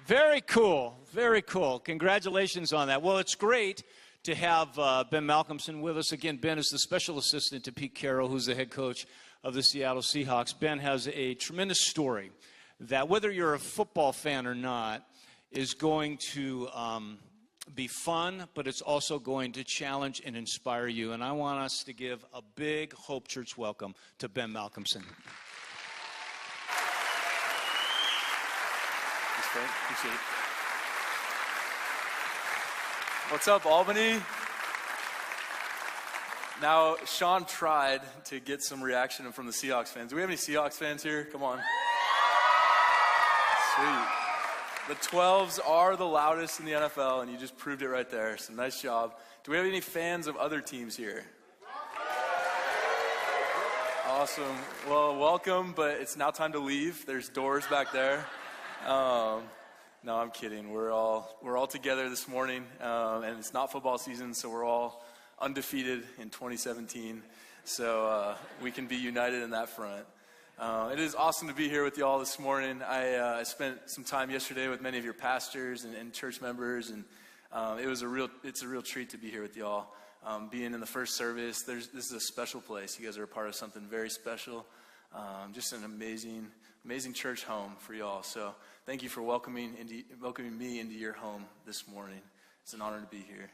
Very cool. Very cool. Congratulations on that. Well, it's great to have Ben Malcolmson with us. Again, Ben is the special assistant to Pete Carroll, who's the head coach of the Seattle Seahawks. Ben has a tremendous story that, whether you're a football fan or not, is going to be fun, but it's also going to challenge and inspire you. And I want us to give a big Hope Church welcome to Ben Malcolmson. Appreciate it. What's up, Albany? Now, Sean tried to get some reaction from the Seahawks fans. Do we have any Seahawks fans here? Come on. Sweet. The 12s are the loudest in the NFL, and you just proved it right there. So nice job. Do we have any fans of other teams here? Awesome. Well, welcome, but it's now time to leave. There's doors back there. No, I'm kidding. We're all together this morning, and it's not football season, so we're all undefeated in 2017. So we can be united in that front. It is awesome to be here with you all this morning. I spent some time yesterday with many of your pastors and church members, and it's a real treat to be here with you all. Being in the first service, this is a special place. You guys are a part of something very special. Just an amazing church home for you all. So thank you for welcoming me into your home this morning. It's an honor to be here.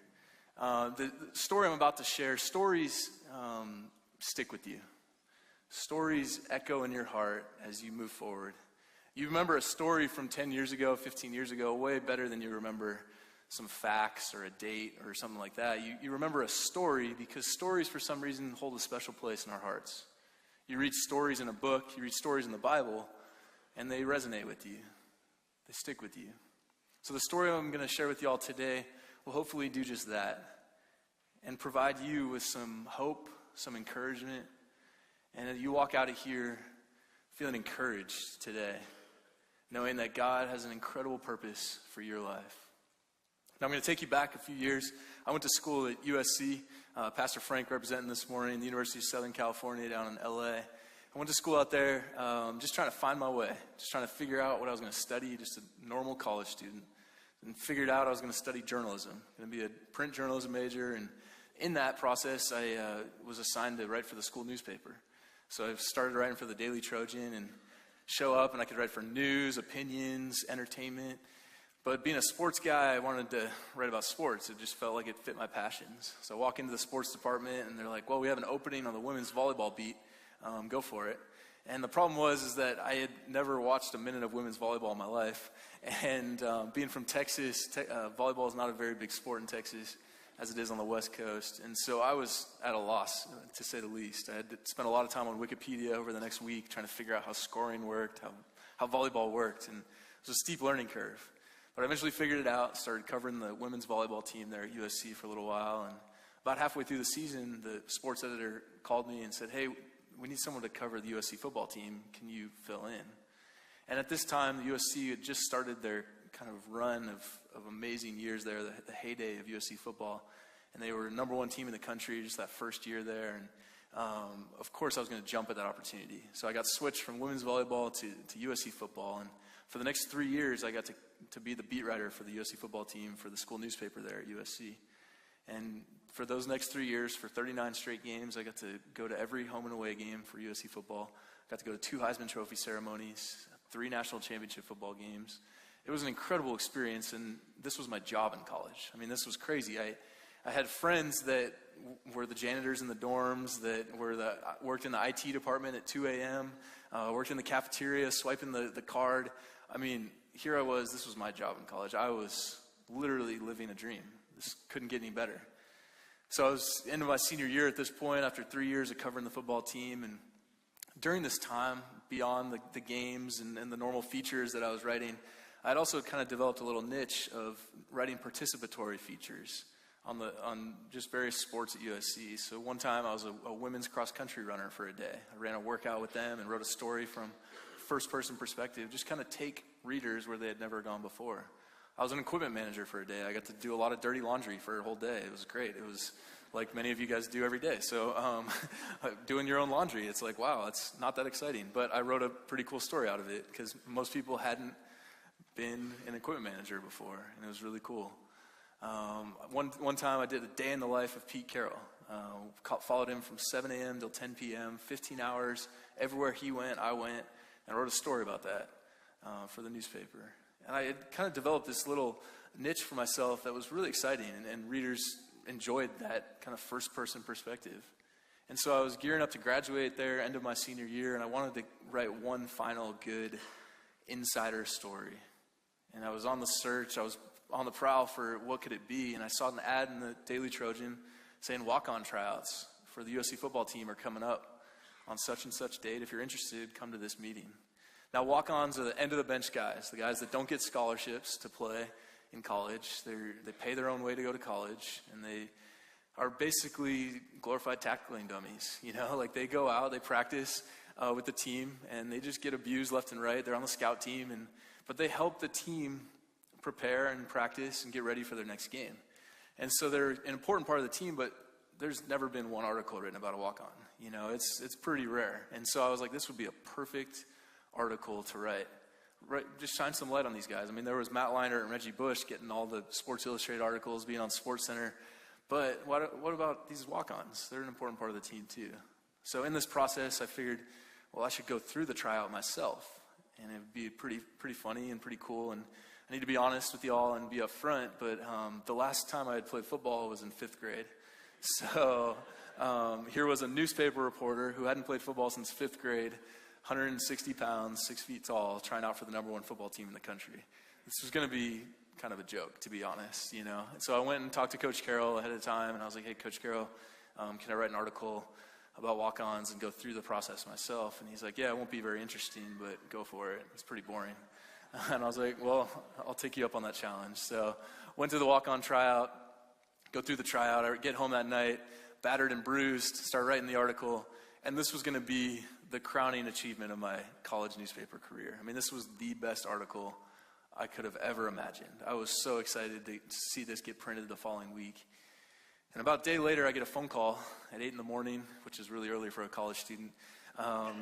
The story I'm about to share, stories stick with you. Stories echo in your heart as you move forward. You remember a story from 10 years ago, 15 years ago, way better than you remember some facts or a date or something like that. You remember a story because stories, for some reason, hold a special place in our hearts. You read stories in a book, you read stories in the Bible, and they resonate with you. They stick with you. So the story I'm going to share with you all today will hopefully do just that and provide you with some hope, some encouragement, and that you walk out of here feeling encouraged today, knowing that God has an incredible purpose for your life. Now I'm going to take you back a few years. I went to school at USC. Pastor Frank representing this morning, the University of Southern California down in LA. I went to school out there just trying to find my way, just trying to figure out what I was going to study, just a normal college student. And figured out I was going to study journalism, going to be a print journalism major. And in that process, I was assigned to write for the school newspaper. So I started writing for the Daily Trojan and show up, and I could write for news, opinions, entertainment. But being a sports guy, I wanted to write about sports. It just felt like it fit my passions. So I walk into the sports department, and they're like, well, we have an opening on the women's volleyball beat. Go for it. And the problem was that I had never watched a minute of women's volleyball in my life. And being from Texas, volleyball is not a very big sport in Texas, as it is on the West Coast. And so I was at a loss, to say the least. I had to spend a lot of time on Wikipedia over the next week trying to figure out how scoring worked, how volleyball worked. And it was a steep learning curve. But I eventually figured it out, started covering the women's volleyball team there at USC for a little while. And about halfway through the season, the sports editor called me and said, hey, we need someone to cover the USC football team. Can you fill in? And at this time, the USC had just started their kind of run of amazing years there, the heyday of USC football. And they were the number one team in the country just that first year there. And of course, I was going to jump at that opportunity. So I got switched from women's volleyball to USC football. And for the next 3 years, I got to be the beat writer for the USC football team for the school newspaper there at USC. And for those next 3 years, for 39 straight games, I got to go to every home and away game for USC football. I got to go to 2 Heisman Trophy ceremonies, 3 national championship football games. It was an incredible experience, and this was my job in college. I mean, this was crazy. I had friends that were the janitors in the dorms, that worked in the IT department at 2 a.m., worked in the cafeteria, swiping the card. I mean, here I was. This was my job in college. I was literally living a dream. This couldn't get any better. So I was into my senior year at this point after 3 years of covering the football team. And during this time, beyond the games and the normal features that I was writing, I'd also kind of developed a little niche of writing participatory features on just various sports at USC. So one time I was a women's cross-country runner for a day. I ran a workout with them and wrote a story from first-person perspective, just kind of take readers where they had never gone before. I was an equipment manager for a day. I got to do a lot of dirty laundry for a whole day. It was great. It was like many of you guys do every day. So doing your own laundry, it's like, wow, it's not that exciting. But I wrote a pretty cool story out of it because most people hadn't been an equipment manager before, and it was really cool. One time I did a day in the life of Pete Carroll. Followed him from 7 a.m. till 10 p.m., 15 hours. Everywhere he went, I went, and I wrote a story about that for the newspaper. And I had kind of developed this little niche for myself that was really exciting, and readers enjoyed that kind of first-person perspective. And so I was gearing up to graduate there, end of my senior year, and I wanted to write one final good insider story. And I was on the search, I was on the prowl for what could it be, and I saw an ad in the Daily Trojan saying walk-on tryouts for the USC football team are coming up on such and such date. If you're interested, come to this meeting. Now, walk-ons are the end-of-the-bench guys, the guys that don't get scholarships to play in college. They pay their own way to go to college, and they are basically glorified tackling dummies. You know, like they go out, they practice with the team, and they just get abused left and right. They're on the scout team, but they help the team prepare and practice and get ready for their next game. And so they're an important part of the team, but there's never been one article written about a walk-on. You know, it's pretty rare. And so I was like, this would be a perfect article to write. Just shine some light on these guys. I mean, there was Matt Leinart and Reggie Bush getting all the Sports Illustrated articles, being on SportsCenter. But what about these walk-ons? They're an important part of the team too. So in this process, I figured, well, I should go through the tryout myself. And it would be pretty funny and pretty cool. And I need to be honest with you all and be upfront, but the last time I had played football was in 5th grade. So here was a newspaper reporter who hadn't played football since 5th grade, 160 pounds, 6 feet tall, trying out for the #1 football team in the country. This was going to be kind of a joke, to be honest, you know. And so I went and talked to Coach Carroll ahead of time, and I was like, hey, Coach Carroll, can I write an article about walk-ons and go through the process myself? And he's like, yeah, it won't be very interesting, but go for it. It's pretty boring. And I was like, well, I'll take you up on that challenge. So went to the walk-on tryout, go through the tryout. I get home that night, battered and bruised, start writing the article. And this was going to be the crowning achievement of my college newspaper career. I mean, this was the best article I could have ever imagined. I was so excited to see this get printed the following week. And about a day later, I get a phone call at 8 in the morning, which is really early for a college student,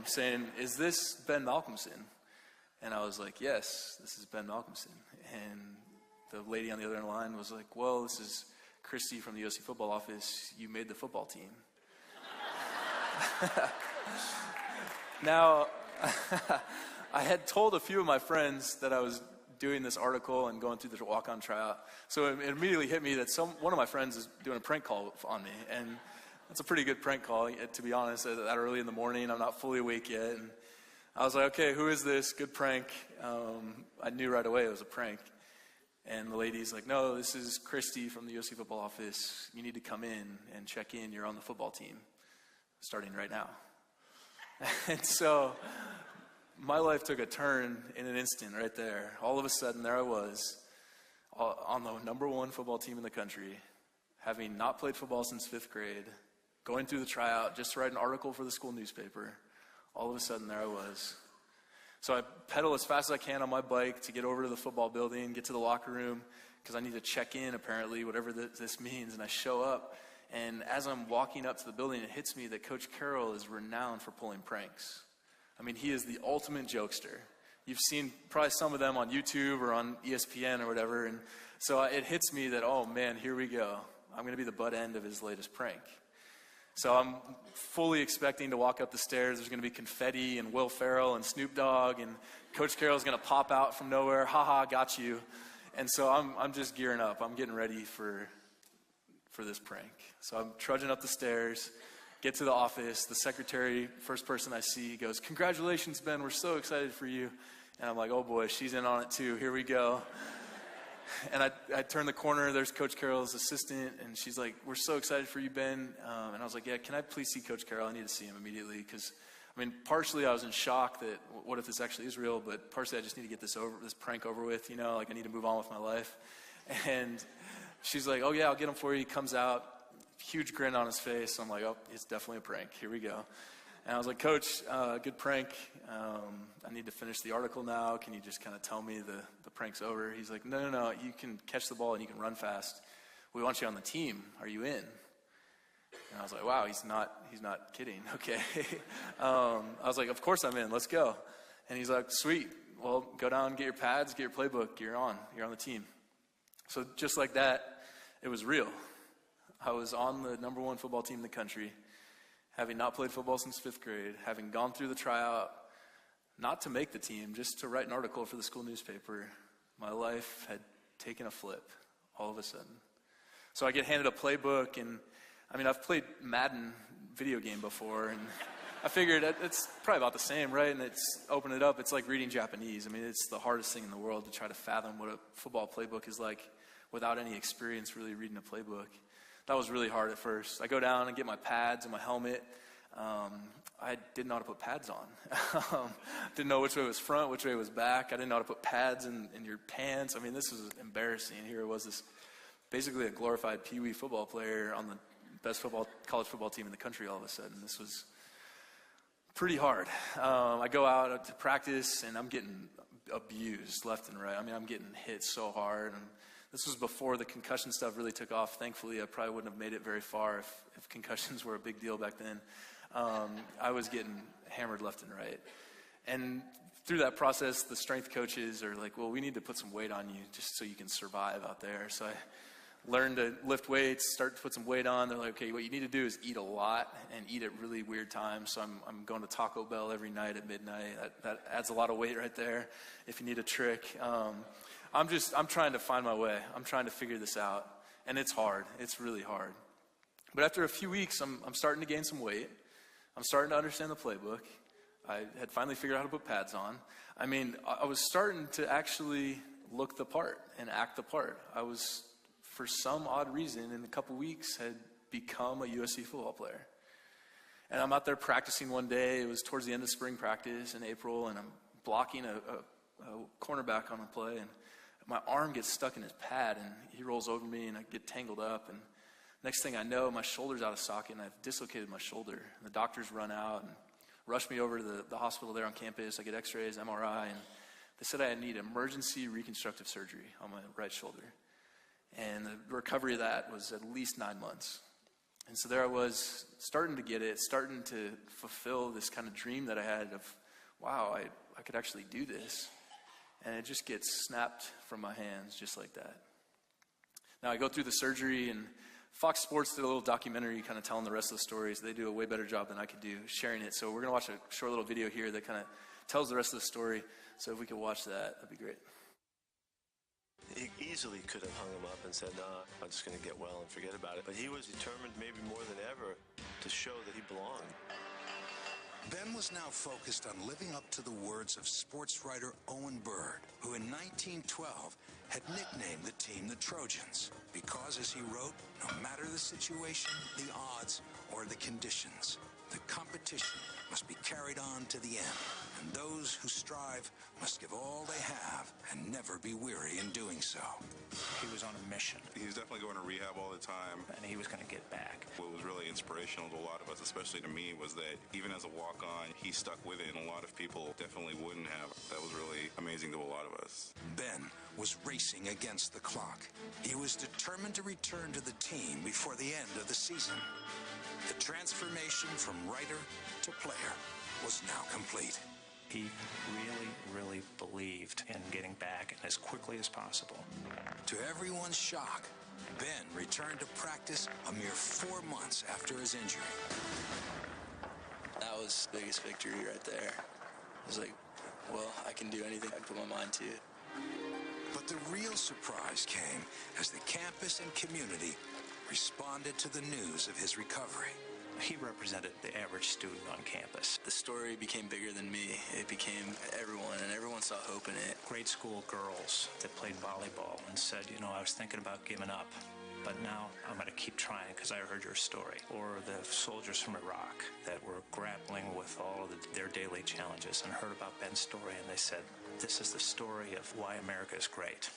saying, is this Ben Malcolmson? And I was like, yes, this is Ben Malcolmson. And the lady on the other end of the line was like, well, this is Christy from the USC football office. You made the football team. Now, I had told a few of my friends that I was doing this article and going through the walk-on tryout. So it immediately hit me that one of my friends is doing a prank call on me. And that's a pretty good prank call, to be honest, that early in the morning. I'm not fully awake yet. And I was like, okay, who is this? Good prank. I knew right away it was a prank. And the lady's like, no, this is Christy from the USC football office. You need to come in and check in. You're on the football team starting right now. And so my life took a turn in an instant right there. All of a sudden, there I was on the #1 football team in the country, having not played football since 5th grade, going through the tryout just to write an article for the school newspaper. All of a sudden, there I was. So I pedal as fast as I can on my bike to get over to the football building, get to the locker room, because I need to check in, apparently, whatever this means. And I show up, and as I'm walking up to the building, it hits me that Coach Carroll is renowned for pulling pranks. I mean, he is the ultimate jokester. You've seen probably some of them on YouTube or on ESPN or whatever. And so it hits me that, oh, man, here we go. I'm going to be the butt end of his latest prank. So I'm fully expecting to walk up the stairs. There's going to be confetti and Will Ferrell and Snoop Dogg, and Coach Carroll's going to pop out from nowhere. Ha ha, got you. And so I'm just gearing up. I'm getting ready for this prank. So I'm trudging up the stairs, get to the office. The secretary, first person I see, goes, congratulations, Ben. We're so excited for you. And I'm like, oh boy, she's in on it too. Here we go. And I turn the corner, there's Coach Carroll's assistant, and she's like, we're so excited for you, Ben. And I was like, yeah, can I please see Coach Carroll? I need to see him immediately. Because, I mean, partially I was in shock that what if this actually is real, but partially I just need to get this prank over with, you know, like I need to move on with my life. And she's like, oh yeah, I'll get him for you. He comes out, huge grin on his face. I'm like, oh, it's definitely a prank. Here we go. And I was like, Coach, good prank. I need to finish the article now. Can you just kind of tell me the prank's over? He's like, no. You can catch the ball and you can run fast. We want you on the team. Are you in? And I was like, wow, he's not kidding. Okay. I was like, of course I'm in. Let's go. And he's like, sweet. well, go down, get your pads, get your playbook, you're on the team. So just like that, it was real. I was on the number one football team in the country, having not played football since 5th grade, having gone through the tryout, not to make the team, just to write an article for the school newspaper. My life had taken a flip all of a sudden. So I get handed a playbook, and I mean, I've played Madden video game before, and I figured it's probably about the same, right? And open it up, it's like reading Japanese. I mean, it's the hardest thing in the world to try to fathom what a football playbook is like without any experience really reading a playbook. That was really hard at first. I go down and get my pads and my helmet. I didn't know how to put pads on. Didn't know which way was front, which way was back. I didn't know how to put pads in your pants. I mean, this was embarrassing. Here it was, this basically a glorified Pee Wee football player on the best college football team in the country all of a sudden. This was pretty hard. I go out to practice, and I'm getting abused left and right. I mean, I'm getting hit so hard. And this was before the concussion stuff really took off. Thankfully, I probably wouldn't have made it very far if concussions were a big deal back then. I was getting hammered left and right. And through that process, the strength coaches are like, well, we need to put some weight on you just so you can survive out there. So I learned to lift weights, start to put some weight on. They're like, okay, what you need to do is eat a lot and eat at really weird times. So I'm going to Taco Bell every night at midnight. That adds a lot of weight right there if you need a trick. I'm trying to find my way. I'm trying to figure this out. And it's hard. It's really hard. But after a few weeks, I'm starting to gain some weight. I'm starting to understand the playbook. I had finally figured out how to put pads on. I mean, I was starting to actually look the part and act the part. I was, for some odd reason, in a couple weeks, had become a USC football player. And I'm out there practicing one day. It was towards the end of spring practice in April, and I'm blocking a cornerback on a play, and my arm gets stuck in his pad, and he rolls over me, and I get tangled up, and next thing I know, my shoulder's out of socket, and I've dislocated my shoulder. And the doctors run out and rush me over to the hospital there on campus. I get x-rays, MRI, and they said I need emergency reconstructive surgery on my right shoulder. And the recovery of that was at least 9 months. And so there I was, starting to get it, starting to fulfill this kind of dream that I had of, wow, I could actually do this. And it just gets snapped from my hands just like that. Now I go through the surgery, and Fox Sports did a little documentary kind of telling the rest of the stories. They do a way better job than I could do sharing it. So we're going to watch a short little video here that kind of tells the rest of the story. So if we could watch that, that'd be great. He easily could have hung him up and said, nah, I'm just going to get well and forget about it. But he was determined, maybe more than ever, to show that he belonged. Ben was now focused on living up to the words of sports writer Owen Bird, who in 1912 had nicknamed the team the Trojans, because, as he wrote, no matter the situation, the odds, or the conditions, the competition must be carried on to the end, and those who strive must give all they have and never be weary in doing so. He was on a mission. He was definitely going to rehab all the time. And he was going to get back. What was really inspirational to a lot of us, especially to me, was that even as a walk-on, he stuck with it, and a lot of people definitely wouldn't have. That was really amazing to a lot of us. Ben was racing against the clock. He was determined to return to the team before the end of the season. The transformation from writer to player was now complete. He really believed in getting back as quickly as possible. To everyone's shock, Ben returned to practice a mere 4 months after his injury. That was the biggest victory right there. It was like, well, I can do anything I put my mind to. But the real surprise came as the campus and community responded to the news of his recovery. He represented the average student on campus. The story became bigger than me. It became everyone, and everyone saw hope in it. Grade school girls that played volleyball and said, you know, I was thinking about giving up, but now I'm going to keep trying because I heard your story. Or the soldiers from Iraq that were grappling with all of their daily challenges and heard about Ben's story, and they said, this is the story of why America is great.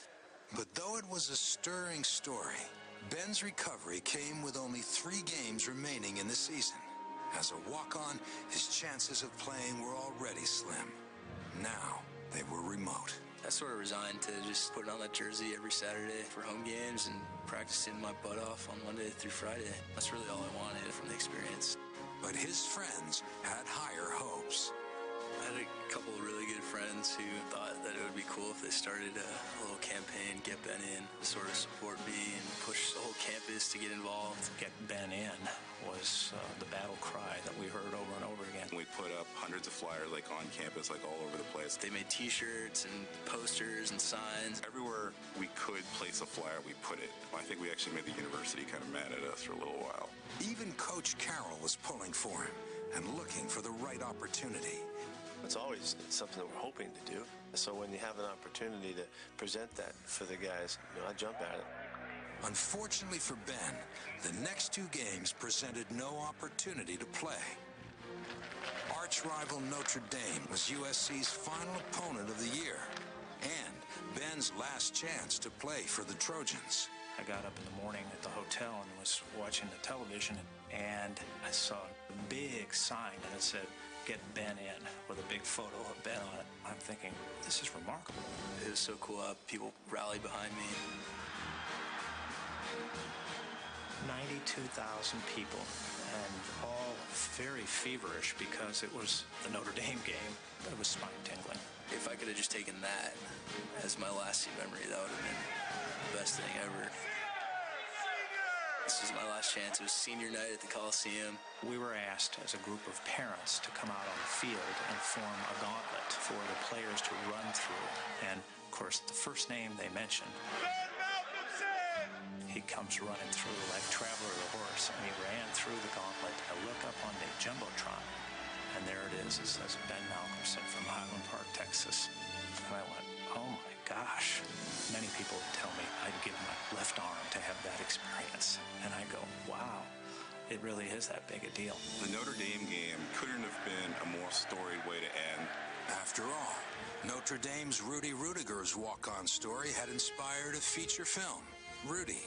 But though it was a stirring story, Ben's recovery came with only 3 games remaining in the season. As a walk-on, his chances of playing were already slim. Now, they were remote. I sort of resigned to just putting on that jersey every Saturday for home games and practicing my butt off on Monday through Friday. That's really all I wanted from the experience. But his friends had higher hopes. I had a couple of really good friends who thought that it would be cool if they started a little campaign, Get Ben In, to sort of support me and push the whole campus to get involved. Get Ben In was the battle cry that we heard over and over again. We put up hundreds of flyers like on campus, like all over the place. They made t-shirts and posters and signs. Everywhere we could place a flyer, we put it. I think we actually made the university kind of mad at us for a little while. Even Coach Carroll was pulling for him and looking for the right opportunity. It's always something that we're hoping to do. So when you have an opportunity to present that for the guys, I jump at it. Unfortunately for Ben, the next two games presented no opportunity to play. Arch-rival Notre Dame was USC's final opponent of the year and Ben's last chance to play for the Trojans. I got up in the morning at the hotel and was watching the television, and I saw a big sign and it said, Get Ben In, with a big photo of Ben on it. I'm thinking, this is remarkable. It was so cool how people rallied behind me. 92,000 people, and all very feverish because it was the Notre Dame game. It was spine-tingling. If I could have just taken that as my lasting memory, that would have been the best thing ever. This was my last chance. It was senior night at the Coliseum. We were asked as a group of parents to come out on the field and form a gauntlet for the players to run through. And, of course, the first name they mentioned, Malcolmson! he comes running through like Traveler the horse, and he ran through the gauntlet. I look up on the Jumbotron, and there it is. It says Ben Malcolmson from Highland Park, Texas. And I went, oh my gosh. Many people tell me I'd give my left arm to have that experience. And I go, wow, it really is that big a deal. The Notre Dame game couldn't have been a more storied way to end. After all, Notre Dame's Rudy Rudiger's walk-on story had inspired a feature film, Rudy.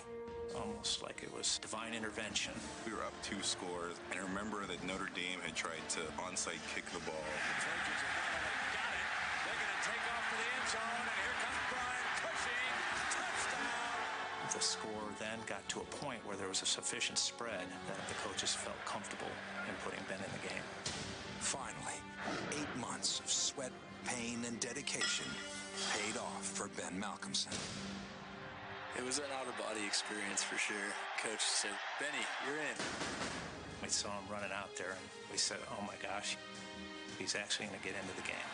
Almost like it was divine intervention. We were up 2 scores, and I remember that Notre Dame had tried to onside kick the ball. The Trojans are going to got it. They're going to take off to the end zone, and here comes Brian Cushing. Touchdown! The score then got to a point where there was a sufficient spread that the coaches felt comfortable in putting Ben in the game. Finally, 8 months of sweat, pain, and dedication paid off for Ben Malcolmson. It was an out-of-body experience for sure. Coach said, Benny, you're in. We saw him running out there, and we said, oh my gosh, he's actually going to get into the game.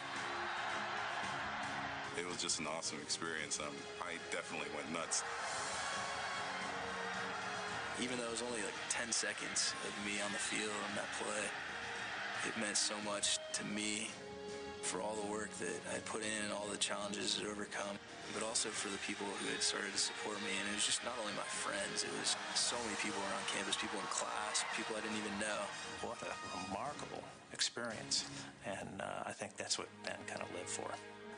It was just an awesome experience. I definitely went nuts. Even though it was only like 10 seconds of me on the field on that play, it meant so much to me for all the work that I put in and all the challenges I'd overcome, but also for the people who had started to support me. And it was just not only my friends, it was so many people around campus, people in class, people I didn't even know. What a remarkable experience. And I think that's what Ben kind of lived for.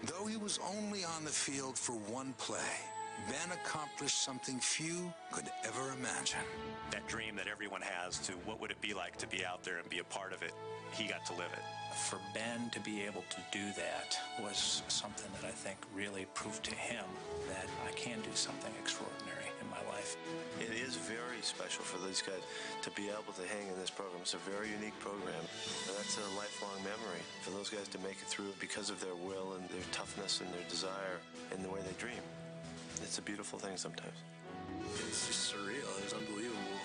Though he was only on the field for one play, Ben accomplished something few could ever imagine. That dream that everyone has to what would it be like to be out there and be a part of it, he got to live it. For Ben to be able to do that was something that I think really proved to him that I can do something extraordinary in my life. It is very special for these guys to be able to hang in this program. It's a very unique program. That's a lifelong memory for those guys to make it through because of their will and their toughness and their desire and the way they dream. It's a beautiful thing sometimes. It's just surreal. It was unbelievable.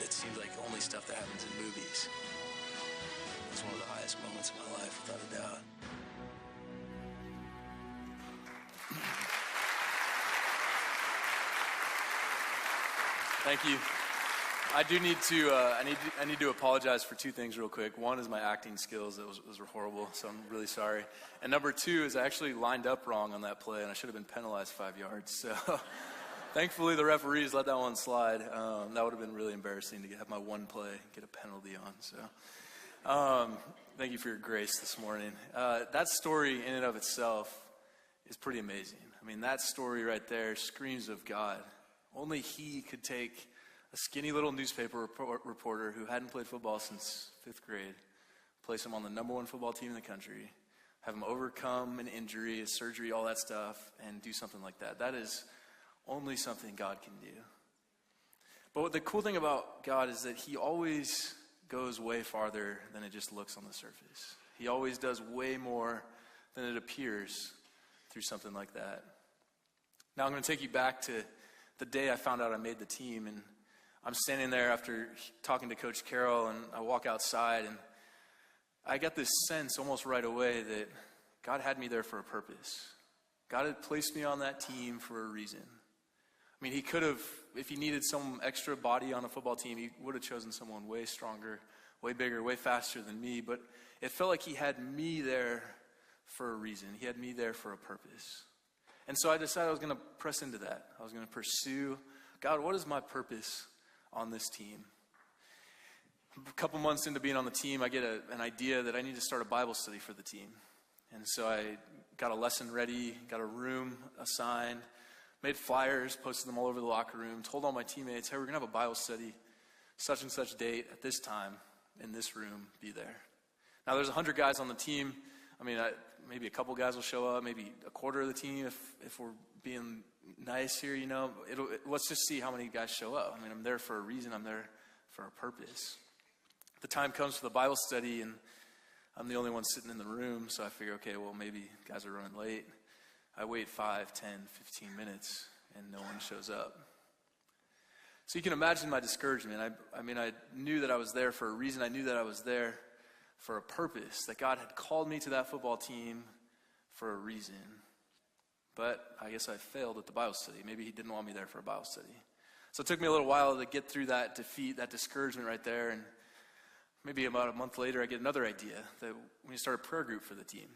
It seems like only stuff that happens in movies. It was one of the highest moments of my life, without a doubt. Thank you. I do need to. I need to apologize for 2 things real quick. One is my acting skills; those were horrible, so I'm really sorry. And number 2 is I actually lined up wrong on that play, and I should have been penalized 5 yards. So, thankfully, the referees let that one slide. That would have been really embarrassing to have my one play get a penalty on. So, thank you for your grace this morning. That story in and of itself is pretty amazing. I mean, that story right there screams of God. Only He could take a skinny little newspaper reporter who hadn't played football since 5th grade, place him on the #1 football team in the country, have him overcome an injury, a surgery, all that stuff, and do something like that. That is only something God can do. But what the cool thing about God is that He always goes way farther than it just looks on the surface. He always does way more than it appears through something like that. Now I'm going to take you back to the day I found out I made the team, and I'm standing there after talking to Coach Carroll, and I walk outside, and I got this sense almost right away that God had me there for a purpose. God had placed me on that team for a reason. I mean, he could have, if he needed some extra body on a football team, he would have chosen someone way stronger, way bigger, way faster than me. But it felt like he had me there for a reason. He had me there for a purpose. And so I decided I was going to press into that. I was going to pursue, God, what is my purpose on this team? A couple months into being on the team, I get an idea that I need to start a Bible study for the team. And so I got a lesson ready, got a room assigned, made flyers, posted them all over the locker room, told all my teammates, hey, we're going to have a Bible study, such and such date at this time in this room, be there. Now there's 100 guys on the team. I mean, maybe a couple guys will show up, maybe a quarter of the team if we're being nice here, you know. Let's just see how many guys show up. I mean, I'm there for a reason. I'm there for a purpose. The time comes for the Bible study, and I'm the only one sitting in the room, so I figure, okay, well, maybe guys are running late. I wait 5, 10, 15 minutes, and no one shows up. So you can imagine my discouragement. I mean, I knew that I was there for a reason. I knew that I was there for a purpose, that God had called me to that football team for a reason. But I guess I failed at the Bible study. Maybe he didn't want me there for a Bible study. So it took me a little while to get through that defeat, that discouragement right there, and maybe about a month later, I get another idea that we need to start a prayer group for the team.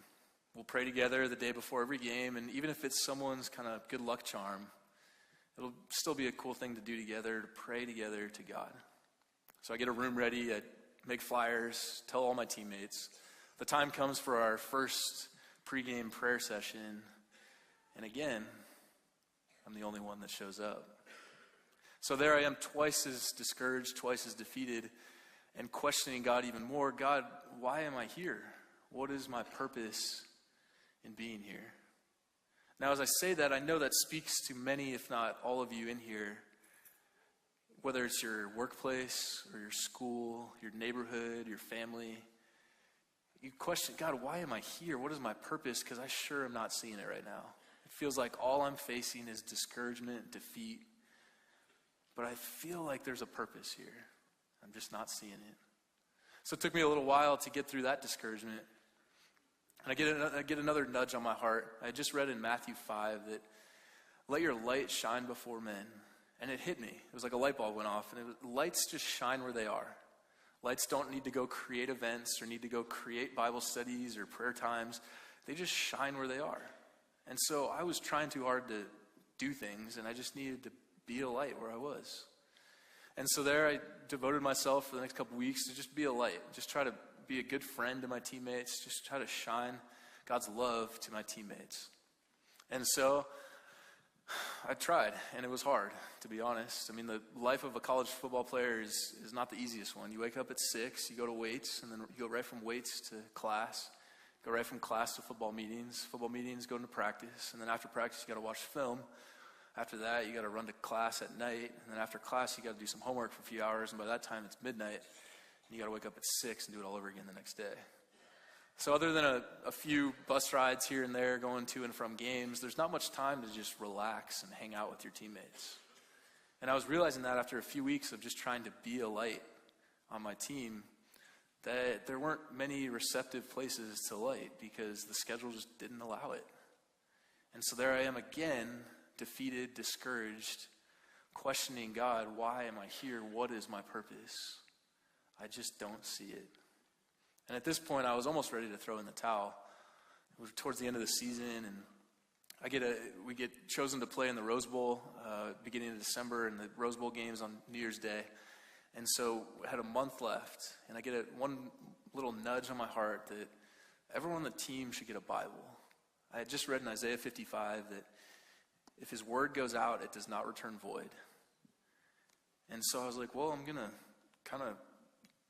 We'll pray together the day before every game, and even if it's someone's kind of good luck charm, it'll still be a cool thing to do together, to pray together to God. So I get a room ready, I make flyers, tell all my teammates. The time comes for our first pregame prayer session, and again, I'm the only one that shows up. So there I am, twice as discouraged, twice as defeated, and questioning God even more. God, why am I here? What is my purpose in being here? Now, as I say that, I know that speaks to many, if not all of you in here, whether it's your workplace or your school, your neighborhood, your family. You question, God, why am I here? What is my purpose? Because I sure am not seeing it right now. It feels like all I'm facing is discouragement, defeat. But I feel like there's a purpose here. I'm just not seeing it. So it took me a little while to get through that discouragement. And I get another nudge on my heart. I just read in Matthew 5 that let your light shine before men. And it hit me. It was like a light bulb went off. And lights just shine where they are. Lights don't need to go create events or need to go create Bible studies or prayer times. They just shine where they are. And so I was trying too hard to do things, and I just needed to be a light where I was. And so there I devoted myself for the next couple weeks to just be a light, just try to be a good friend to my teammates, just try to shine God's love to my teammates. And so I tried, and it was hard, to be honest. I mean, the life of a college football player is not the easiest one. You wake up at 6, you go to weights, and then you go right from weights to class, go right from class to football meetings go into practice, and then after practice you got to watch film. After that, you got to run to class at night, and then after class, you got to do some homework for a few hours, and by that time, it's midnight, and you got to wake up at 6 and do it all over again the next day. So other than a few bus rides here and there going to and from games, there's not much time to just relax and hang out with your teammates. And I was realizing that after a few weeks of just trying to be a light on my team, that there weren't many receptive places to light because the schedule just didn't allow it. And so there I am again, defeated, discouraged, questioning God, why am I here? What is my purpose? I just don't see it. And at this point, I was almost ready to throw in the towel. It was towards the end of the season, and we get chosen to play in the Rose Bowl beginning of December, and the Rose Bowl games on New Year's Day. And so I had a month left, and I get one little nudge on my heart that everyone on the team should get a Bible. I had just read in Isaiah 55 that if his word goes out, it does not return void. And so I was like, well, I'm going to kind of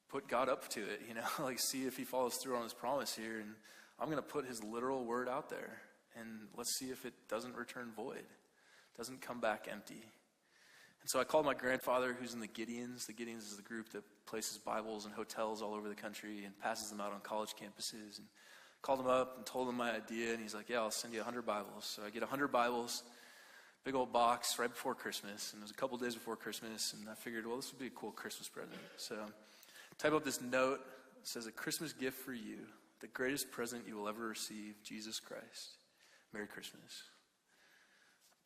put God up to it, like see if he follows through on his promise here. And I'm going to put his literal word out there. And let's see if it doesn't return void, doesn't come back empty. And so I called my grandfather, who's in the Gideons. The Gideons is the group that places Bibles in hotels all over the country and passes them out on college campuses. And called him up and told him my idea, and he's like, yeah, I'll send you 100 Bibles. So I get 100 Bibles, big old box right before Christmas, and it was a couple days before Christmas, and I figured, well, this would be a cool Christmas present. So type up this note. It says, a Christmas gift for you, the greatest present you will ever receive, Jesus Christ. Merry Christmas.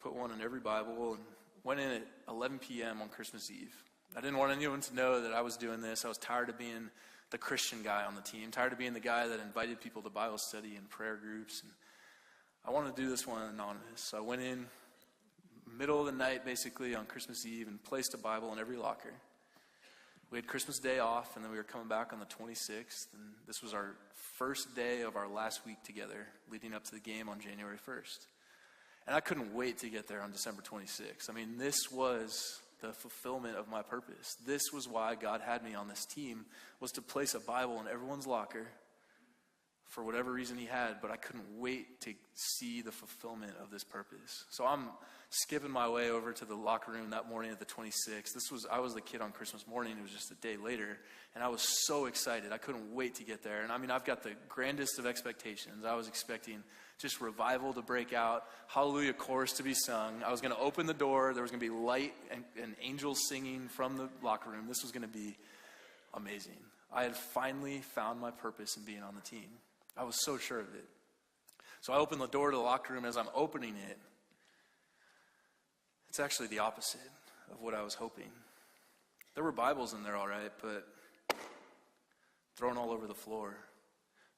Put one in every Bible and went in at 11 p.m. on Christmas Eve. I didn't want anyone to know that I was doing this. I was tired of being the Christian guy on the team, tired of being the guy that invited people to Bible study and prayer groups. And I wanted to do this one anonymous. So I went in middle of the night, basically, on Christmas Eve and placed a Bible in every locker. We had Christmas Day off, and then we were coming back on the 26th. And this was our first day of our last week together, leading up to the game on January 1st. And I couldn't wait to get there on December 26th. I mean, this was the fulfillment of my purpose. This was why God had me on this team, was to place a Bible in everyone's locker for whatever reason he had, but I couldn't wait to see the fulfillment of this purpose. So I'm skipping my way over to the locker room that morning at the 26th. I was the kid on Christmas morning. It was just a day later, and I was so excited. I couldn't wait to get there. And I mean, I've got the grandest of expectations. I was expecting just revival to break out, hallelujah chorus to be sung. I was going to open the door. There was going to be light and angels singing from the locker room. This was going to be amazing. I had finally found my purpose in being on the team. I was so sure of it. So I opened the door to the locker room. As I'm opening it, it's actually the opposite of what I was hoping. There were Bibles in there, all right, but thrown all over the floor.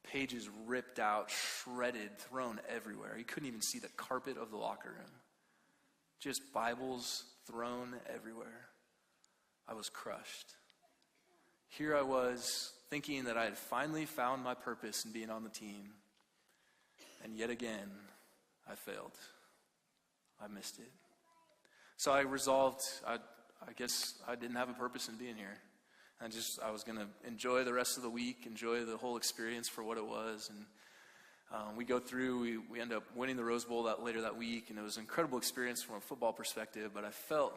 Pages ripped out, shredded, thrown everywhere. You couldn't even see the carpet of the locker room. Just Bibles thrown everywhere. I was crushed. Here I was thinking that I had finally found my purpose in being on the team. And yet again, I failed. I missed it. So I resolved, I guess I didn't have a purpose in being here. I was going to enjoy the rest of the week, enjoy the whole experience for what it was. And we go through, we end up winning the Rose Bowl later that week, and it was an incredible experience from a football perspective, but I felt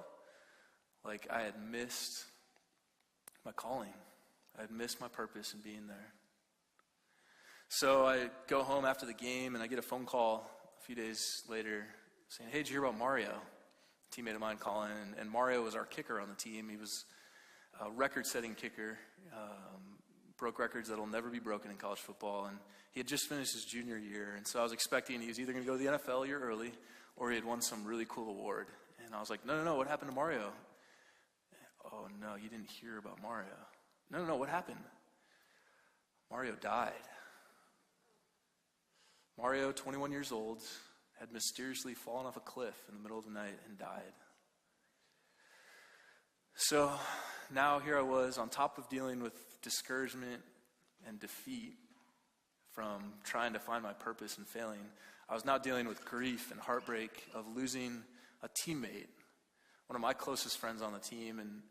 like I had missed my calling. I had missed my purpose in being there. So I go home after the game, and I get a phone call a few days later saying, hey, did you hear about Mario? A teammate of mine calling, and Mario was our kicker on the team. He was a record-setting kicker, broke records that'll never be broken in college football, and he had just finished his junior year, and so I was expecting he was either going to go to the NFL a year early, or he had won some really cool award. And I was like, no, what happened to Mario? Oh, no, you didn't hear about Mario. No, what happened? Mario died. Mario, 21 years old, had mysteriously fallen off a cliff in the middle of the night and died. So now here I was, on top of dealing with discouragement and defeat from trying to find my purpose and failing, I was now dealing with grief and heartbreak of losing a teammate, one of my closest friends on the team, and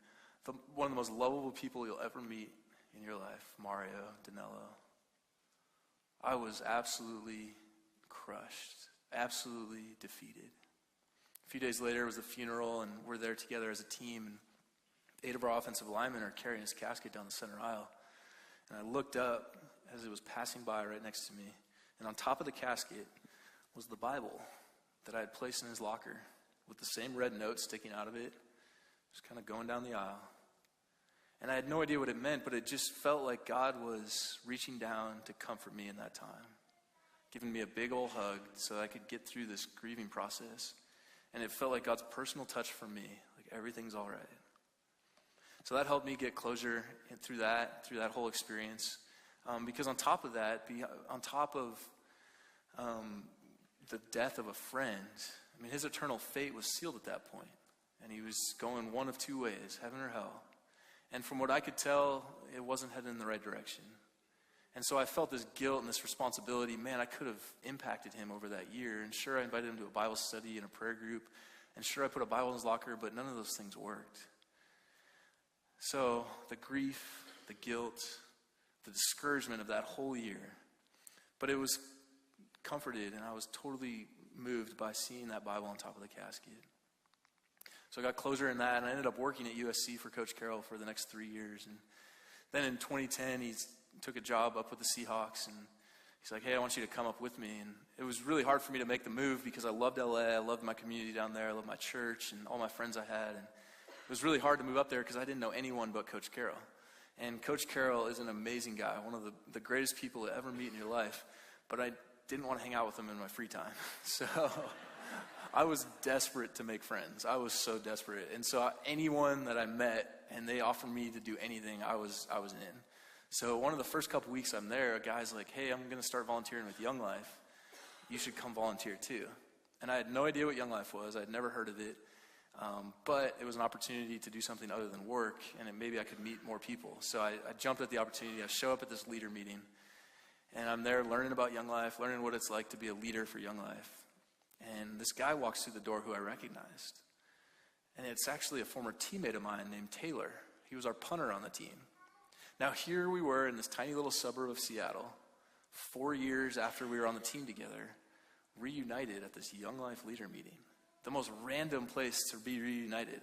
one of the most lovable people you'll ever meet in your life, Mario Danello. I was absolutely crushed, absolutely defeated. A few days later, it was the funeral, and we're there together as a team, and 8 of our offensive linemen are carrying his casket down the center aisle. And I looked up as it was passing by right next to me, and on top of the casket was the Bible that I had placed in his locker with the same red note sticking out of it, just kind of going down the aisle. And I had no idea what it meant, but it just felt like God was reaching down to comfort me in that time, giving me a big old hug so I could get through this grieving process. And it felt like God's personal touch for me, like everything's all right. So that helped me get closure through that whole experience. Because on top of that, on top of the death of a friend, I mean, his eternal fate was sealed at that point. And he was going one of two ways, heaven or hell. And from what I could tell, it wasn't heading in the right direction. And so I felt this guilt and this responsibility. Man, I could have impacted him over that year. And sure, I invited him to a Bible study and a prayer group. And sure, I put a Bible in his locker, but none of those things worked. So the grief, the guilt, the discouragement of that whole year. But it was comforted, and I was totally moved by seeing that Bible on top of the casket. So I got closure in that, and I ended up working at USC for Coach Carroll for the next 3 years. And then in 2010, he took a job up with the Seahawks, and he's like, hey, I want you to come up with me. And it was really hard for me to make the move because I loved LA, I loved my community down there, I loved my church and all my friends I had. And it was really hard to move up there because I didn't know anyone but Coach Carroll. And Coach Carroll is an amazing guy, one of the greatest people to ever meet in your life. But I didn't want to hang out with him in my free time. So I was desperate to make friends. I was so desperate. And so anyone that I met and they offered me to do anything, I was in. So one of the first couple weeks I'm there, a guy's like, hey, I'm going to start volunteering with Young Life. You should come volunteer too. And I had no idea what Young Life was. I'd never heard of it. But it was an opportunity to do something other than work, and maybe I could meet more people. So I jumped at the opportunity. I show up at this leader meeting, and I'm there learning about Young Life, learning what it's like to be a leader for Young Life. And this guy walks through the door who I recognized. And it's actually a former teammate of mine named Taylor. He was our punter on the team. Now here we were in this tiny little suburb of Seattle, 4 years after we were on the team together, reunited at this Young Life leader meeting. The most random place to be reunited.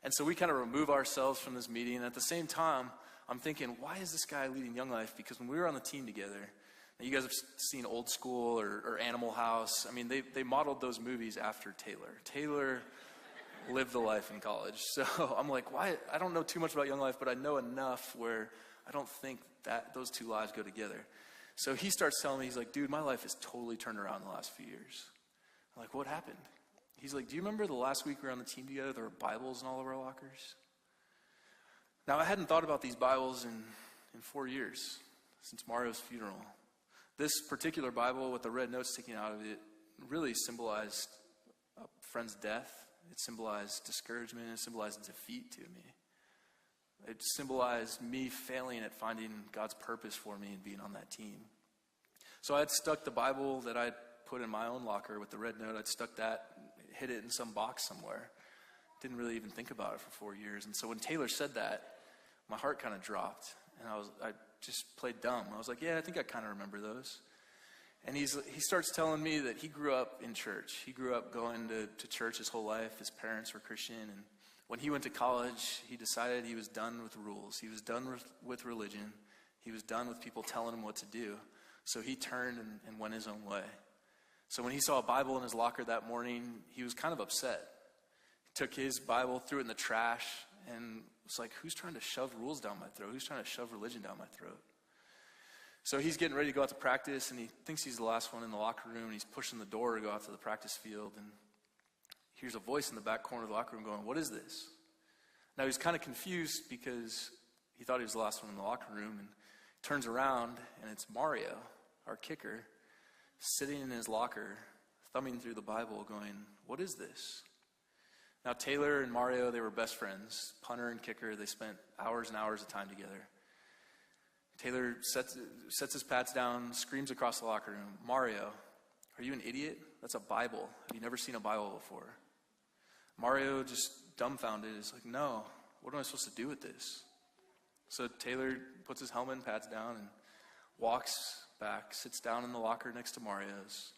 And so we kind of remove ourselves from this meeting. And at the same time, I'm thinking, why is this guy leading Young Life? Because when we were on the team together, now you guys have seen Old School or Animal House. I mean, they modeled those movies after Taylor. Taylor lived the life in college. So I'm like, why? I don't know too much about Young Life, but I know enough where I don't think that those two lives go together. So he starts telling me, he's like, dude, my life has totally turned around in the last few years. I'm like, what happened? He's like, do you remember the last week we were on the team together, there were Bibles in all of our lockers? Now, I hadn't thought about these Bibles in 4 years, since Mario's funeral. This particular Bible with the red note sticking out of it really symbolized a friend's death. It symbolized discouragement. It symbolized defeat to me. It symbolized me failing at finding God's purpose for me and being on that team. So I had stuck the Bible that I'd put in my own locker with the red note. I'd stuck that, hid it in some box somewhere. Didn't really even think about it for 4 years. And so when Taylor said that, my heart kind of dropped. And I just played dumb. I was like, yeah, I think I kind of remember those. And he starts telling me that he grew up in church. He grew up going to church his whole life. His parents were Christian. And when he went to college, he decided he was done with rules. He was done with religion. He was done with people telling him what to do. So he turned and went his own way. So when he saw a Bible in his locker that morning, he was kind of upset. He took his Bible, threw it in the trash, and was like, who's trying to shove rules down my throat? Who's trying to shove religion down my throat? So he's getting ready to go out to practice, and he thinks he's the last one in the locker room, and he's pushing the door to go out to the practice field, and he hears a voice in the back corner of the locker room going, what is this? Now he's kind of confused because he thought he was the last one in the locker room, and turns around, and it's Mario, our kicker, sitting in his locker, thumbing through the Bible, going, what is this? Now, Taylor and Mario, they were best friends. Punter and kicker, they spent hours and hours of time together. Taylor sets his pads down, screams across the locker room, Mario, are you an idiot? That's a Bible. Have you never seen a Bible before? Mario, just dumbfounded, is like, no, what am I supposed to do with this? So Taylor puts his helmet and pads down and walks back, sits down in the locker next to Mario's,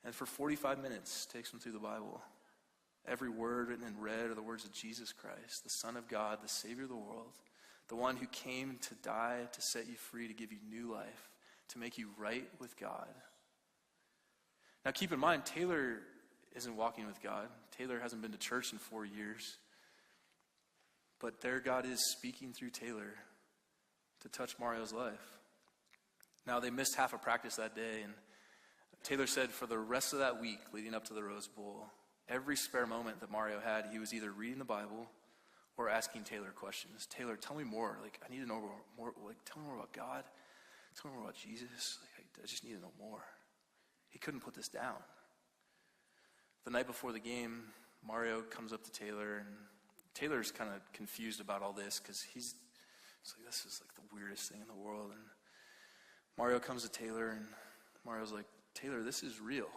and for 45 minutes takes him through the Bible. Every word written in red are the words of Jesus Christ, the Son of God, the Savior of the world, the one who came to die to set you free, to give you new life, to make you right with God. Now keep in mind, Taylor isn't walking with God. Taylor hasn't been to church in 4 years. But there God is speaking through Taylor to touch Mario's life. Now, they missed half of practice that day, and Taylor said for the rest of that week leading up to the Rose Bowl, every spare moment that Mario had, he was either reading the Bible or asking Taylor questions. Taylor, tell me more. I need to know more. Tell me more about God. Tell me more about Jesus. I just need to know more. He couldn't put this down. The night before the game, Mario comes up to Taylor, and Taylor's kind of confused about all this because he's like, this is like the weirdest thing in the world. And Mario comes to Taylor, and Mario's like, Taylor, this is real.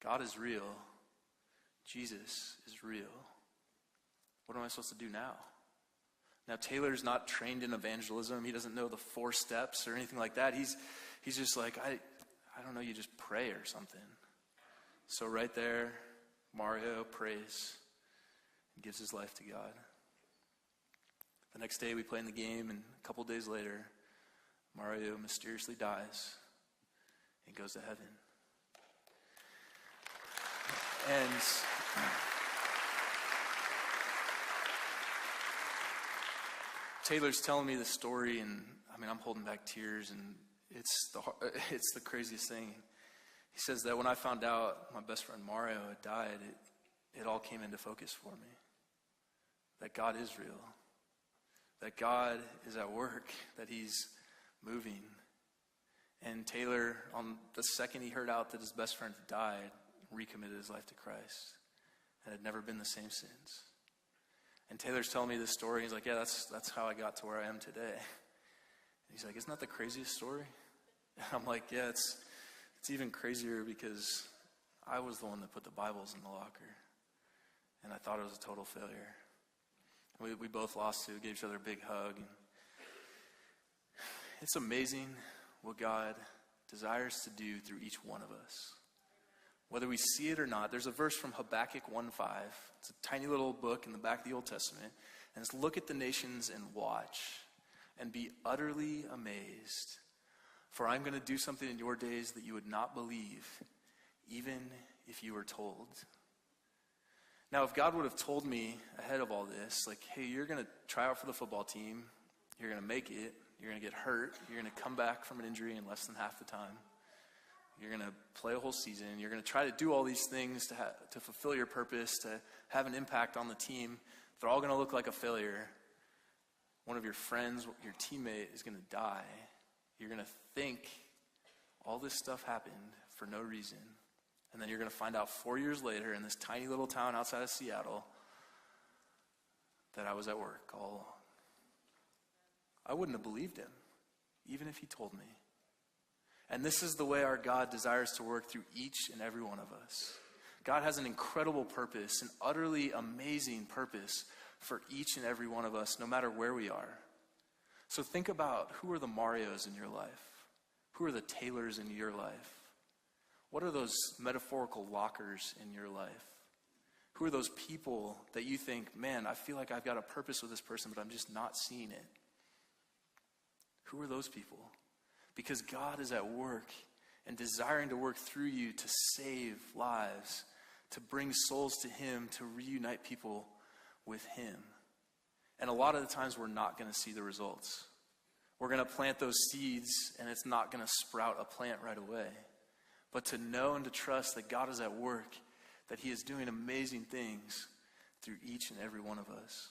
God is real. Jesus is real. What am I supposed to do now? Now, Taylor's not trained in evangelism. He doesn't know the 4 steps or anything like that. He's just like, I don't know, you just pray or something. So right there, Mario prays. and gives his life to God. The next day we play in the game, and a couple days later, Mario mysteriously dies and goes to heaven. And Taylor's telling me the story, and I'm holding back tears, and it's the craziest thing. He says that when I found out my best friend Mario had died, it all came into focus for me. That God is real. That God is at work. That he's moving. And Taylor, on the second he heard out that his best friend had died, recommitted his life to Christ. And had never been the same since. And Taylor's telling me this story. He's like, yeah, that's how I got to where I am today. And he's like, isn't that the craziest story? And I'm like, yeah, it's even crazier because I was the one that put the Bibles in the locker. And I thought it was a total failure. And we both lost it. We gave each other a big hug. And it's amazing what God desires to do through each one of us. Whether we see it or not, there's a verse from Habakkuk 1:5. It's a tiny little book in the back of the Old Testament. And it's, look at the nations and watch and be utterly amazed. For I'm going to do something in your days that you would not believe, even if you were told. Now, if God would have told me ahead of all this, like, hey, you're going to try out for the football team, you're going to make it, you're going to get hurt, you're going to come back from an injury in less than half the time, you're going to play a whole season, you're going to try to do all these things to fulfill your purpose, to have an impact on the team, they're all going to look like a failure. One of your friends, your teammate is going to die. You're going to think all this stuff happened for no reason. And then you're going to find out 4 years later in this tiny little town outside of Seattle that I was at work all along. I wouldn't have believed him, even if he told me. And this is the way our God desires to work through each and every one of us. God has an incredible purpose, an utterly amazing purpose for each and every one of us, no matter where we are. So think about, who are the Marios in your life? Who are the Tailors in your life? What are those metaphorical lockers in your life? Who are those people that you think, man, I feel like I've got a purpose with this person, but I'm just not seeing it? Who are those people? Because God is at work and desiring to work through you to save lives, to bring souls to him, to reunite people with him. And a lot of the times we're not going to see the results. We're going to plant those seeds and it's not going to sprout a plant right away. But to know and to trust that God is at work, that he is doing amazing things through each and every one of us.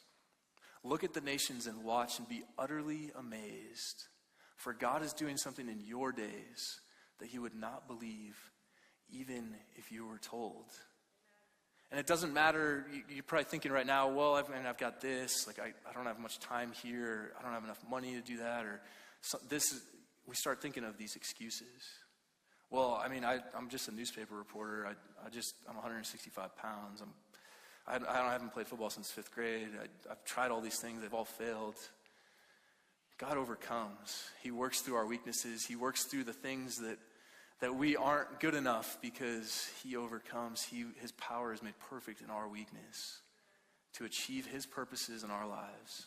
Look at the nations and watch and be utterly amazed. For God is doing something in your days that you would not believe even if you were told. And it doesn't matter, you're probably thinking right now, well, I've got this, like I don't have much time here, I don't have enough money to do that, or we start thinking of these excuses. Well, I'm just a newspaper reporter, I'm 165 pounds, I haven't played football since 5th grade, I've tried all these things, they've all failed. God overcomes. He works through our weaknesses, he works through the things that we aren't good enough, because he overcomes. His power is made perfect in our weakness to achieve his purposes in our lives.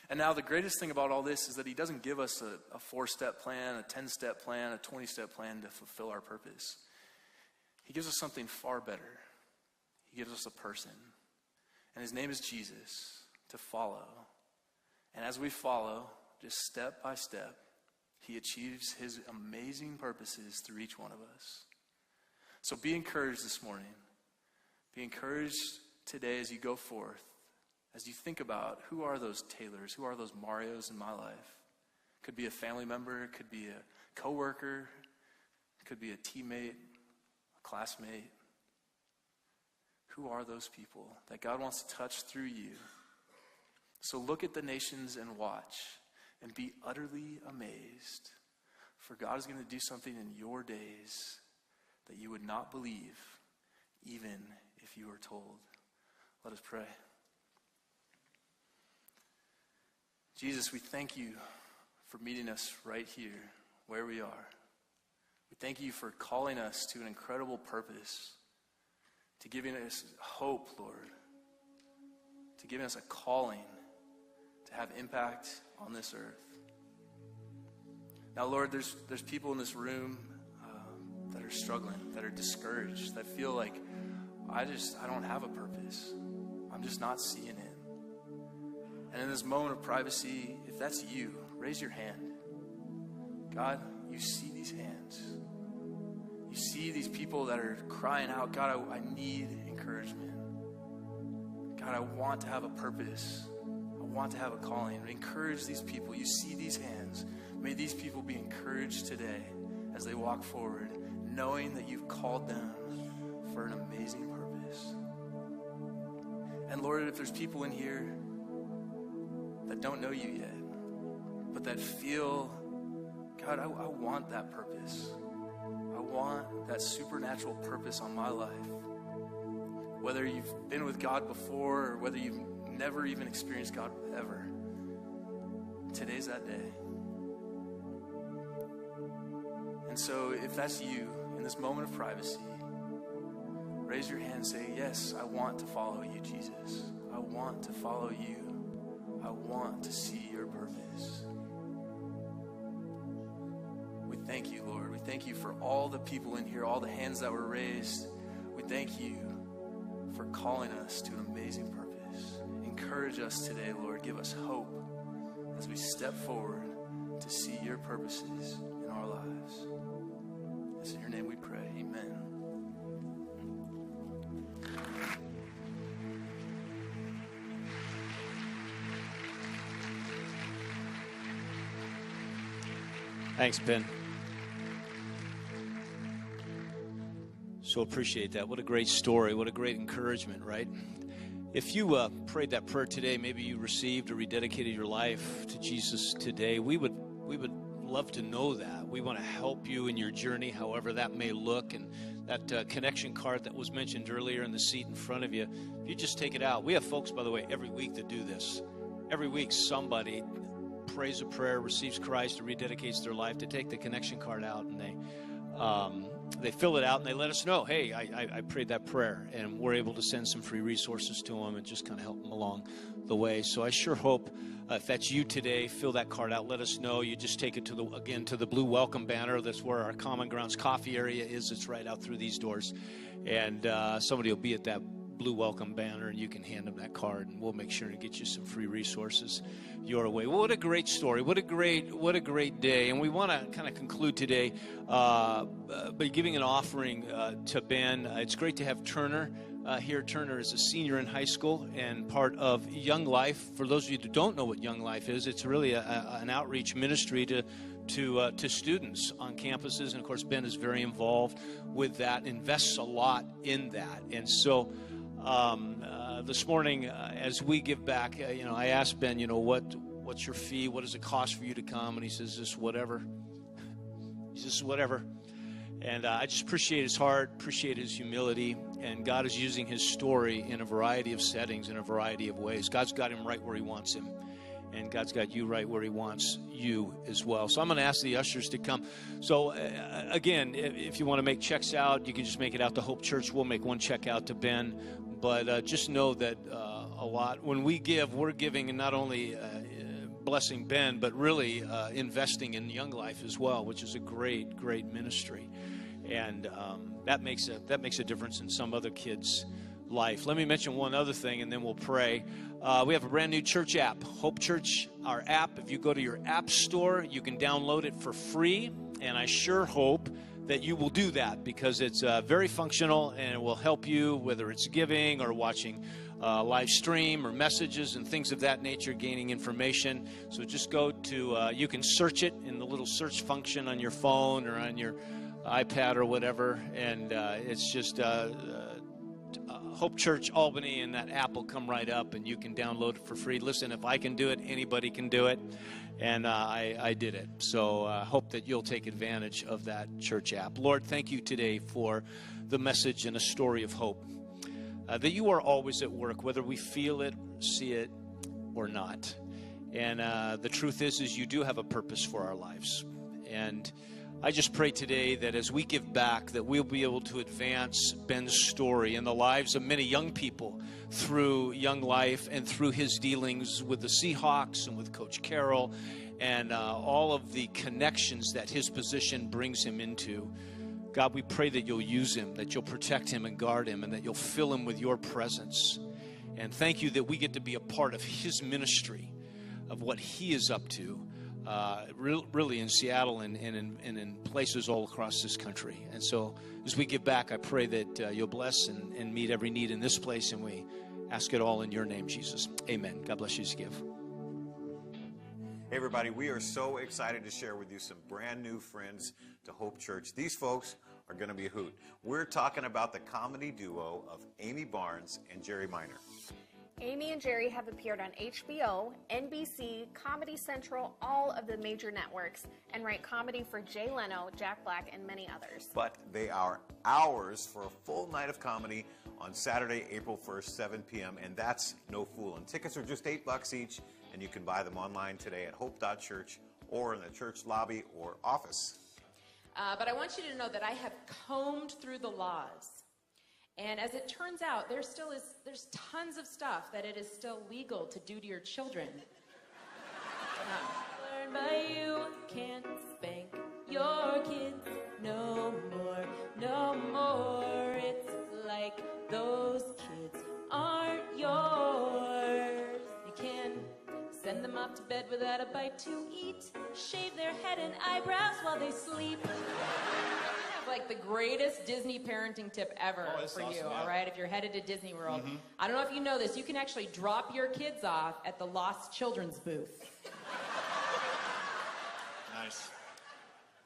And now the greatest thing about all this is that he doesn't give us a 4-step plan, a 10-step plan, a 20-step plan to fulfill our purpose. He gives us something far better. He gives us a person. And his name is Jesus, to follow. And as we follow, just step by step, he achieves his amazing purposes through each one of us. So be encouraged this morning. Be encouraged today as you go forth, as you think about, who are those Tailors, who are those Marios in my life? Could be a family member, it could be a coworker, it could be a teammate, a classmate. Who are those people that God wants to touch through you? So look at the nations and watch and be utterly amazed. For God is going to do something in your days that you would not believe, even if you were told. Let us pray. Jesus, we thank you for meeting us right here, where we are. We thank you for calling us to an incredible purpose, to giving us hope, Lord. to giving us a calling to have impact on this earth. Now, Lord, there's people in this room that are struggling, that are discouraged, that feel like, I don't have a purpose. I'm just not seeing it. And in this moment of privacy, if that's you, raise your hand. God, you see these hands. You see these people that are crying out, God, I need encouragement. God, I want to have a purpose. I want to have a calling. Encourage these people. You see these hands. May these people be encouraged today as they walk forward, knowing that you've called them for an amazing purpose. And Lord, if there's people in here that don't know you yet, but that feel, God, I want that purpose. I want that supernatural purpose on my life. Whether you've been with God before or whether you've never even experienced God ever, today's that day. And so if that's you, in this moment of privacy, raise your hand and say, yes, I want to follow you, Jesus. I want to follow you. I want to see your purpose. We thank you, Lord. We thank you for all the people in here, all the hands that were raised. We thank you for calling us to an amazing purpose. Encourage us today, Lord. Give us hope as we step forward to see your purposes in our lives. It's in your name we pray. Amen. Thanks, Ben. So appreciate that. What a great story. What a great encouragement, right? If you prayed that prayer today, maybe you received or rededicated your life to Jesus today, we would love to know that. We want to help you in your journey, however that may look. And that connection card that was mentioned earlier in the seat in front of you, if you just take it out. We have folks, by the way, every week that do this. Every week somebody prays a prayer, receives Christ, or rededicates their life. To take the connection card out, and they fill it out and they let us know, hey, I prayed that prayer, and we're able to send some free resources to them and just kind of help them along the way. So I sure hope if that's you today, fill that card out. Let us know. You just take it to the blue welcome banner. That's where our Common Grounds coffee area is. It's right out through these doors, and somebody will be at that blue welcome banner, and you can hand them that card, and we'll make sure to get you some free resources your way. Well, what a great story. What a great day. And we want to kind of conclude today by giving an offering to Ben. It's great to have Turner here. Turner is a senior in high school and part of Young Life. For those of you who don't know what Young Life is, it's really an outreach ministry to students on campuses. And of course, Ben is very involved with that, invests a lot in that. And so this morning, as we give back, I asked Ben, what's your fee? What does it cost for you to come? And he says, just whatever. He says, whatever. And I just appreciate his heart, appreciate his humility. And God is using his story in a variety of settings, in a variety of ways. God's got him right where he wants him. And God's got you right where he wants you as well. So I'm going to ask the ushers to come. So, again, if you want to make checks out, you can just make it out to Hope Church. We'll make one check out to Ben. But just know that a lot, when we give, we're giving and not only blessing Ben, but really investing in Young Life as well, which is a great, great ministry. And that makes a difference in some other kids' life. Let me mention one other thing, and then we'll pray. We have a brand new church app, Hope Church, our app. If you go to your app store, you can download it for free, and I sure hope that you will do that, because it's very functional, and it will help you, whether it's giving or watching live stream or messages and things of that nature, gaining information. So just go to, you can search it in the little search function on your phone or on your iPad or whatever, and it's just Hope Church Albany, and that app will come right up, and you can download it for free. Listen, if I can do it, anybody can do it, and I did it. So I hope that you'll take advantage of that church app. Lord, thank you today for the message and a story of hope, that you are always at work, whether we feel it, see it, or not. And the truth is you do have a purpose for our lives. And I just pray today that as we give back, that we'll be able to advance Ben's story in the lives of many young people through Young Life and through his dealings with the Seahawks and with Coach Carroll and all of the connections that his position brings him into. God, we pray that you'll use him, that you'll protect him and guard him, and that you'll fill him with your presence. And thank you that we get to be a part of his ministry, of what he is up to, really in Seattle and in places all across this country. And so as we give back, I pray that you'll bless and meet every need in this place, and we ask it all in your name, Jesus. Amen. God bless you as you give. Hey everybody, we are so excited to share with you some brand new friends to Hope Church. These folks are going to be a hoot. We're talking about the comedy duo of Amy Barnes and Jerry Minor. Amy and Jerry have appeared on HBO, NBC, Comedy Central, all of the major networks, and write comedy for Jay Leno, Jack Black, and many others. But they are ours for a full night of comedy on Saturday, April 1st, 7 p.m., and that's no fooling. Tickets are just $8 each, and you can buy them online today at hope.church or in the church lobby or office. But I want you to know that I have combed through the laws. And as it turns out, there's tons of stuff that it is still legal to do to your children. Learn by you can't spank your kids no more, no more. It's like those kids aren't yours. You can send them off to bed without a bite to eat, shave their head and eyebrows while they sleep. I have like the greatest Disney parenting tip ever for you, all right? If you're headed to Disney World. I don't know if you know this, you can actually drop your kids off at the Lost Children's booth. Nice.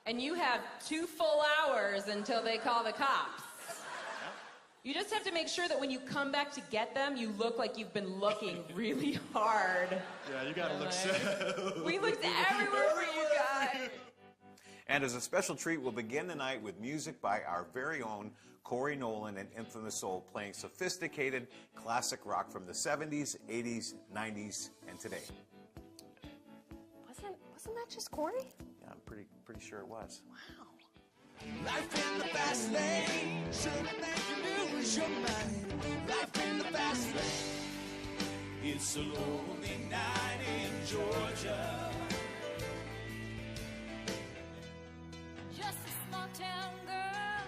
And you have 2 full hours until they call the cops. You just have to make sure that when you come back to get them, you look like you've been looking really hard. Yeah, you gotta look so. We looked everywhere for you guys. And as a special treat, we'll begin the night with music by our very own Corey Nolan and Infamous Soul, playing sophisticated classic rock from the 70s, 80s, 90s, and today. Wasn't that just Corey? Yeah, I'm pretty sure it was. Wow. Life in the fast lane, shouldn't make you lose your mind. Life in the fast lane, it's a lonely night in Georgia. Just a small town girl,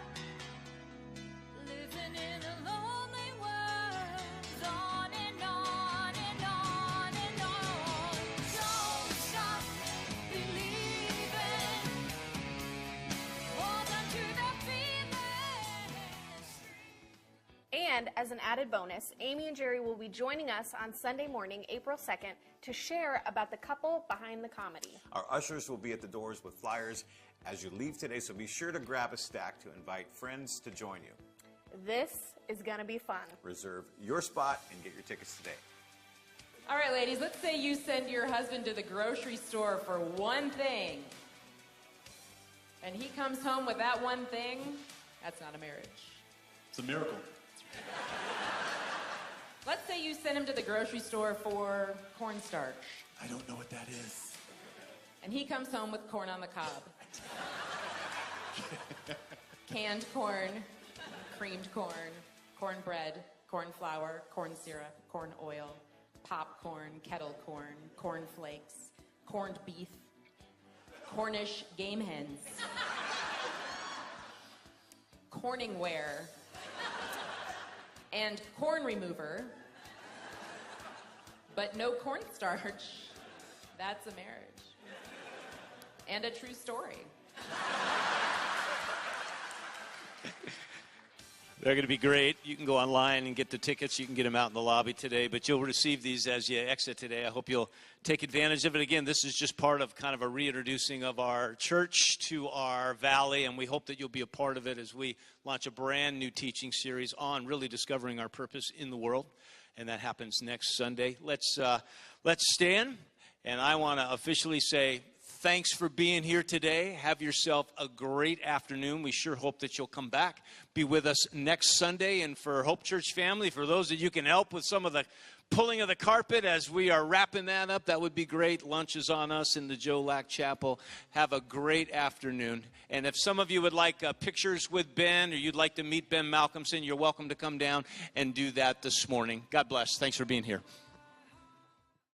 living in a lonely world. On and on and on and on. Don't stop believing. Hold on to the feeling. And as an added bonus, Amy and Jerry will be joining us on Sunday morning, April 2nd, to share about the couple behind the comedy. Our ushers will be at the doors with flyers as you leave today, so be sure to grab a stack to invite friends to join you. This is going to be fun. Reserve your spot and get your tickets today. All right, ladies, let's say you send your husband to the grocery store for one thing, and he comes home with that one thing. That's not a marriage. It's a miracle. Let's say you send him to the grocery store for cornstarch, I don't know what that is. and he comes home with corn on the cob. Canned corn, creamed corn, cornbread, corn flour, corn syrup, corn oil, popcorn, kettle corn, corn flakes, corned beef, Cornish game hens, Corningware, and corn remover, but no cornstarch. That's a marriage. And a true story. They're going to be great. You can go online and get the tickets. You can get them out in the lobby today, but you'll receive these as you exit today. I hope you'll take advantage of it. Again, this is just part of kind of a reintroducing of our church to our valley, and we hope that you'll be a part of it as we launch a brand new teaching series on really discovering our purpose in the world, and that happens next Sunday. Let's stand, and I want to officially say thanks for being here today. Have yourself a great afternoon. We sure hope that you'll come back, be with us next Sunday. And for Hope Church family, for those that you can help with some of the pulling of the carpet as we are wrapping that up. That would be great. Lunch is on us in the Joe Lack Chapel. Have a great afternoon. And if some of you would like pictures with Ben, or you'd like to meet Ben Malcolmson, you're welcome to come down and do that this morning. God bless. Thanks for being here.